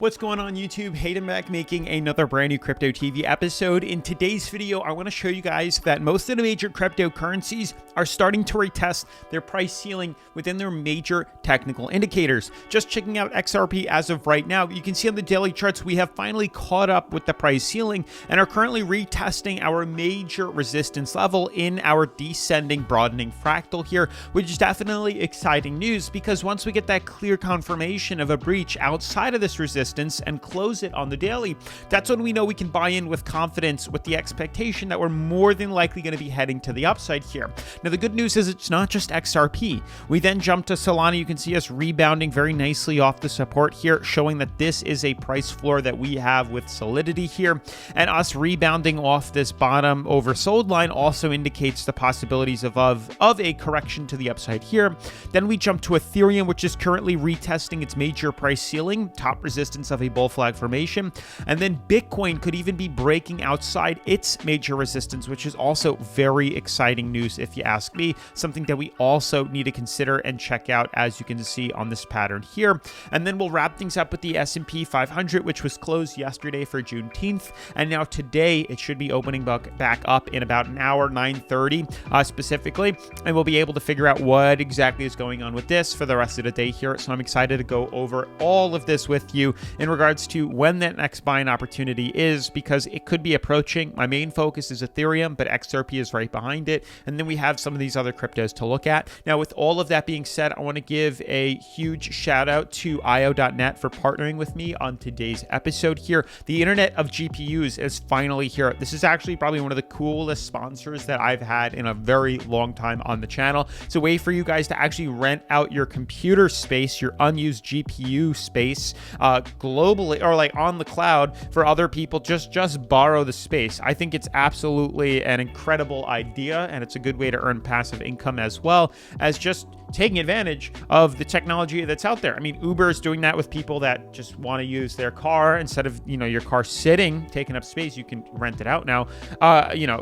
What's going on YouTube? Hayden back making another brand new Crypto TV episode. In today's video, I want to show you guys that most of the major cryptocurrencies are starting to retest their price ceiling within their major technical indicators. Just checking out XRP as of right now, you can see on the daily charts, we have finally caught up with the price ceiling and are currently retesting our major resistance level in our descending broadening fractal here, which is definitely exciting news because once we get that clear confirmation of a breach outside of this resistance and close it on the daily, that's when we know we can buy in with confidence with the expectation that we're more than likely going to be heading to the upside here. Now, the good news is it's not just XRP. We then jump to Solana. You can see us rebounding very nicely off the support here, showing that this is a price floor that we have with solidity here. And us rebounding off this bottom oversold line also indicates the possibilities of a correction to the upside here. Then we jump to Ethereum, which is currently retesting its major price ceiling, top resistance of a bull flag formation, and then Bitcoin could even be breaking outside its major resistance, which is also very exciting news if you ask me, something that we also need to consider and check out, as you can see on this pattern here. And then we'll wrap things up with the S&P 500, which was closed yesterday for Juneteenth, and now today it should be opening back up in about an hour, 9:30 specifically, and we'll be able to figure out what exactly is going on with this for the rest of the day here. So I'm excited to go over all of this with you in regards to when that next buying opportunity is, because it could be approaching. My main focus is Ethereum, but XRP is right behind it. And then we have some of these other cryptos to look at. Now, with all of that being said, I want to give a huge shout out to IO.net for partnering with me on today's episode here. The Internet of GPUs is finally here. This is actually probably one of the coolest sponsors that I've had in a very long time on the channel. It's a way for you guys to actually rent out your computer space, your unused GPU space, globally, or like on the cloud for other people. Just borrow the space. I think it's absolutely an incredible idea, and it's a good way to earn passive income as well as just taking advantage of the technology that's out there. I mean, Uber is doing that with people that just want to use their car instead of, your car sitting, taking up space. You can rent it out now.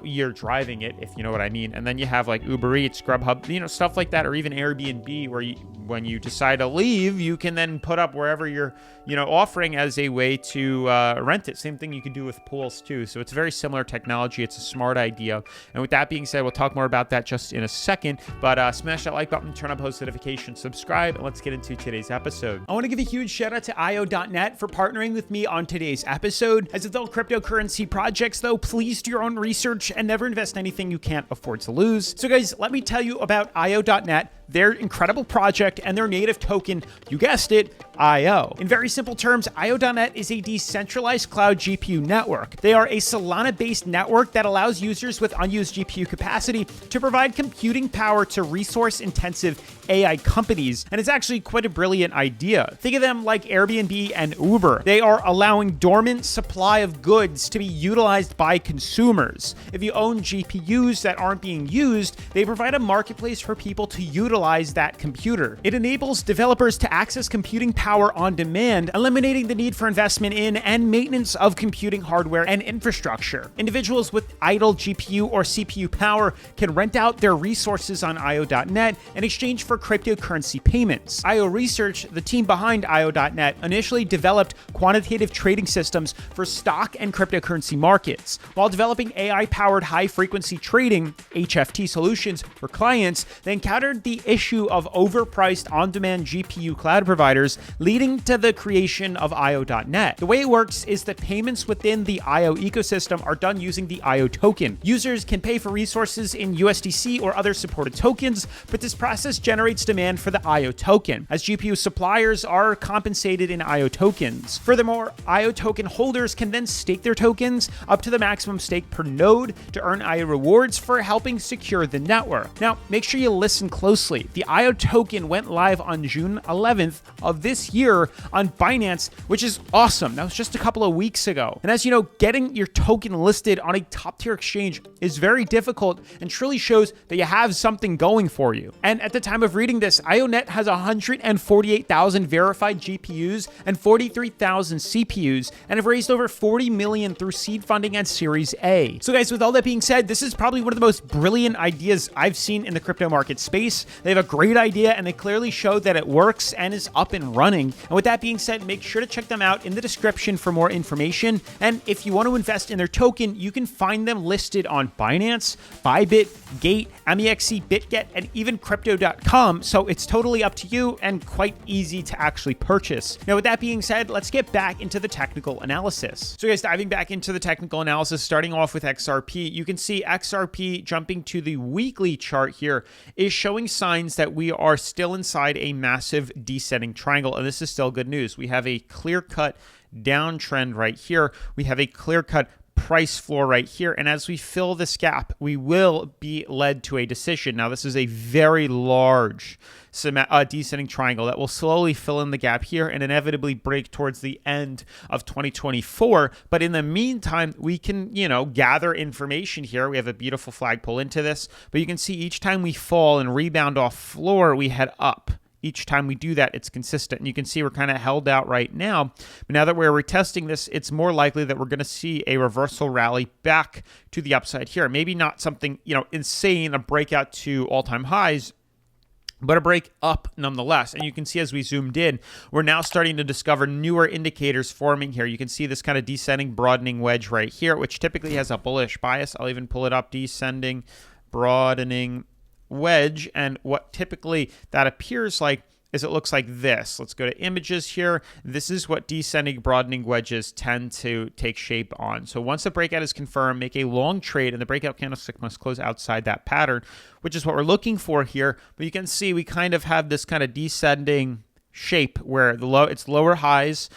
You're driving it, if you know what I mean. And then you have like Uber Eats, Grubhub, stuff like that, or even Airbnb, where when you decide to leave, you can then put up wherever you're, offering as a way to rent it. Same thing you can do with pools too. So it's very similar technology. It's a smart idea. And with that being said, we'll talk more about that just in a second. But smash that like button, turn on post notifications, subscribe, and let's get into today's episode. I want to give a huge shout out to IO.net for partnering with me on today's episode. As with all cryptocurrency projects, though, please do your own research and never invest in anything you can't afford to lose. So guys, let me tell you about IO.net, their incredible project, and their native token, you guessed it, IO. In very simple terms, IO.net is a decentralized cloud GPU network. They are a Solana-based network that allows users with unused GPU capacity to provide computing power to resource-intensive AI companies, and it's actually quite a brilliant idea. Think of them like Airbnb and Uber. They are allowing dormant supply of goods to be utilized by consumers. If you own GPUs that aren't being used, they provide a marketplace for people to utilize that computer. It enables developers to access computing power on demand, eliminating the need for investment in and maintenance of computing hardware and infrastructure. Individuals with idle GPU or CPU power can rent out their resources on IO.net in exchange for cryptocurrency payments. IO Research, the team behind IO.net, initially developed quantitative trading systems for stock and cryptocurrency markets. While developing AI-powered high-frequency trading, HFT solutions for clients, they encountered the issue of overpriced on-demand GPU cloud providers, leading to the creation of IO.net. The way it works is that payments within the IO ecosystem are done using the IO token. Users can pay for resources in USDC or other supported tokens, but this process generates demand for the IO token, as GPU suppliers are compensated in IO tokens. Furthermore, IO token holders can then stake their tokens up to the maximum stake per node to earn IO rewards for helping secure the network. Now, make sure you listen closely. The IO token went live on June 11th of this year on Binance, which is awesome. That was just a couple of weeks ago. And as you know, getting your token listed on a top tier exchange is very difficult and truly shows that you have something going for you. And at the time of reading this, IONet has 148,000 verified GPUs and 43,000 CPUs and have raised over $40 million through seed funding and Series A. So guys, with all that being said, this is probably one of the most brilliant ideas I've seen in the crypto market space They have a great idea, and they clearly showed that it works and is up and running. And with that being said, make sure to check them out in the description for more information. And if you want to invest in their token, you can find them listed on Binance, Bybit, Gate, MEXC, BitGet, and even Crypto.com. So it's totally up to you and quite easy to actually purchase. Now, with that being said, let's get back into the technical analysis. So guys, diving back into the technical analysis, starting off with XRP, you can see XRP jumping to the weekly chart here is showing signs that we are still inside a massive descending triangle. And this is still good news. We have a clear-cut downtrend right here. We have a clear-cut price floor right here. And as we fill this gap, we will be led to a decision. Now, this is a very large descending triangle that will slowly fill in the gap here and inevitably break towards the end of 2024. But in the meantime, we can, gather information here. We have a beautiful flagpole into this, but you can see each time we fall and rebound off floor, we head up. Each time we do that, it's consistent. And you can see we're kind of held out right now. But now that we're retesting this, it's more likely that we're going to see a reversal rally back to the upside here. Maybe not something, insane, a breakout to all-time highs, but a break up nonetheless. And you can see as we zoomed in, we're now starting to discover newer indicators forming here. You can see this kind of descending, broadening wedge right here, which typically has a bullish bias. I'll even pull it up, descending, broadening wedge, and what typically that appears like is it looks like this. Let's go to images here. This is what descending, broadening wedges tend to take shape on. So once the breakout is confirmed, make a long trade, and the breakout candlestick must close outside that pattern, which is what we're looking for here. But you can see we kind of have this kind of descending shape where it's lower highs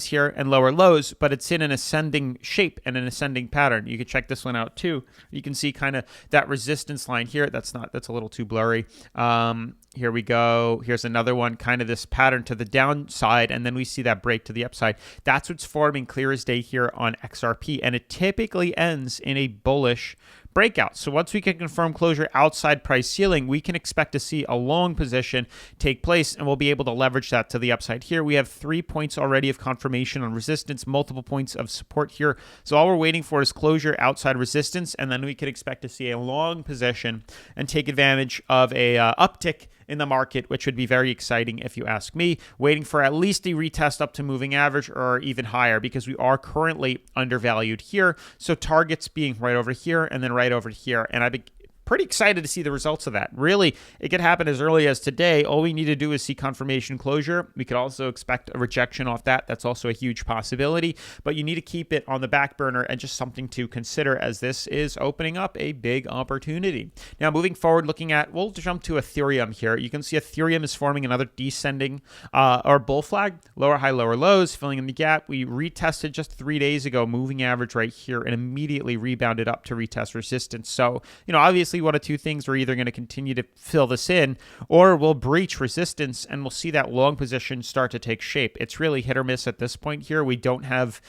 here and lower lows, but it's in an ascending shape and an ascending pattern. You can check this one out too. You can see kind of that resistance line here. That's a little too blurry. Here we go. Here's another one, kind of this pattern to the downside, and then we see that break to the upside. That's what's forming clear as day here on XRP, and it typically ends in a bullish breakout. So once we can confirm closure outside price ceiling, we can expect to see a long position take place, and we'll be able to leverage that to the upside here. We have 3 points already of confirmation on resistance, multiple points of support here. So all we're waiting for is closure outside resistance, and then we could expect to see a long position and take advantage of a uptick in the market, which would be very exciting if you ask me, waiting for at least a retest up to moving average or even higher, because we are currently undervalued here. So targets being right over here and then right over here. And I've been pretty excited to see the results of that. Really, it could happen as early as today. All we need to do is see confirmation closure. We could also expect a rejection off that. That's also a huge possibility, but you need to keep it on the back burner and just something to consider, as this is opening up a big opportunity. Now, moving forward, we'll jump to Ethereum here. You can see Ethereum is forming another descending or bull flag, lower high, lower lows, filling in the gap. We retested just 3 days ago, moving average right here, and immediately rebounded up to retest resistance. So, obviously, one of two things: we're either going to continue to fill this in, or we'll breach resistance and we'll see that long position start to take shape. It's really hit or miss at this point here. We don't have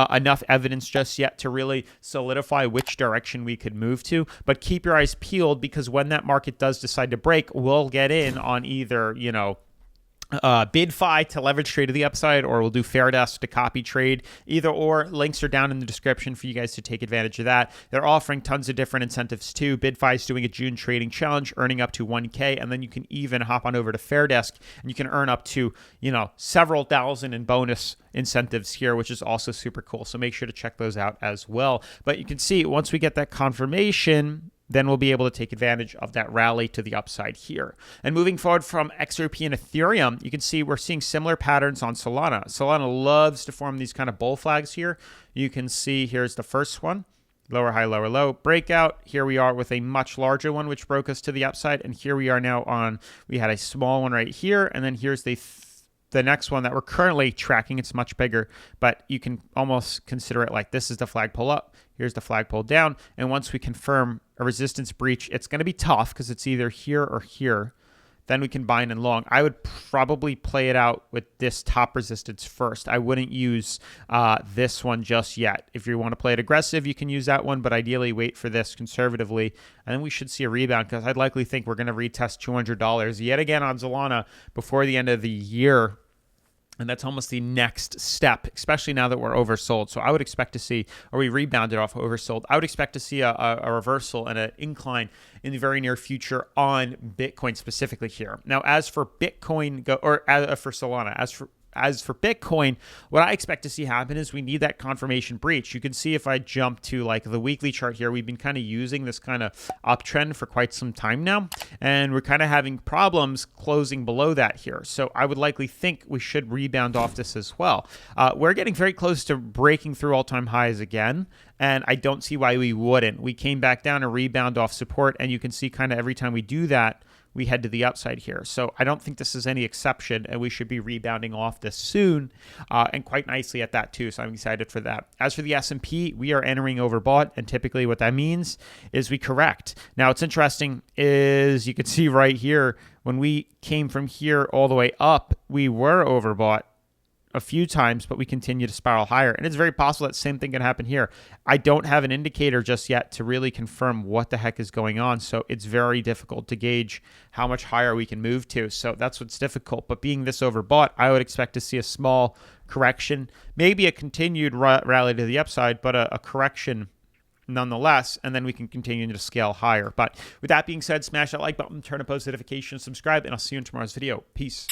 enough evidence just yet to really solidify which direction we could move to, but keep your eyes peeled, because when that market does decide to break, we'll get in on either, BYDFI to leverage trade to the upside, or we'll do FAIRDESK to copy trade. Either or, links are down in the description for you guys to take advantage of that. They're offering tons of different incentives too. BYDFI is doing a June trading challenge, earning up to 1K, and then you can even hop on over to FAIRDESK and you can earn up to, several thousand in bonus incentives here, which is also super cool. So make sure to check those out as well. But you can see once we get that confirmation, then we'll be able to take advantage of that rally to the upside here. And moving forward from XRP and Ethereum, you can see we're seeing similar patterns on Solana. Solana loves to form these kind of bull flags here. You can see here's the first one, lower high, lower low, breakout. Here we are with a much larger one, which broke us to the upside. And here we are now we had a small one right here. And then here's the next one that we're currently tracking. It's much bigger, but you can almost consider it like this is the flagpole up. Here's the flagpole down. And once we confirm a resistance breach, it's going to be tough because it's either here or here. Then we can bind and long. I would probably play it out with this top resistance first. I wouldn't use this one just yet. If you want to play it aggressive, you can use that one, but ideally wait for this conservatively. And then we should see a rebound, because I'd likely think we're going to retest $200 yet again on Solana before the end of the year. And that's almost the next step, especially now that we're oversold. So I would expect to see, or we rebounded off oversold, I would expect to see a reversal and an incline in the very near future on Bitcoin specifically here. Now, as for Bitcoin, for Solana, as for Bitcoin, what I expect to see happen is we need that confirmation breach. You can see if I jump to like the weekly chart here, we've been kind of using this kind of uptrend for quite some time now, and we're kind of having problems closing below that here. So I would likely think we should rebound off this as well. We're getting very close to breaking through all-time highs again, and I don't see why we wouldn't. We came back down and rebound off support, and you can see kind of every time we do that, we head to the upside here. So I don't think this is any exception, and we should be rebounding off this soon, and quite nicely at that too. So I'm excited for that. As for the S&P, we are entering overbought, and typically what that means is we correct. Now, what's interesting is you can see right here, when we came from here all the way up, we were overbought a few times, but we continue to spiral higher. And it's very possible that same thing can happen here. I don't have an indicator just yet to really confirm what the heck is going on. So it's very difficult to gauge how much higher we can move to. So that's what's difficult. But being this overbought, I would expect to see a small correction, maybe a continued rally to the upside, but a correction nonetheless, and then we can continue to scale higher. But with that being said, smash that like button, turn on post notifications, subscribe, and I'll see you in tomorrow's video. Peace.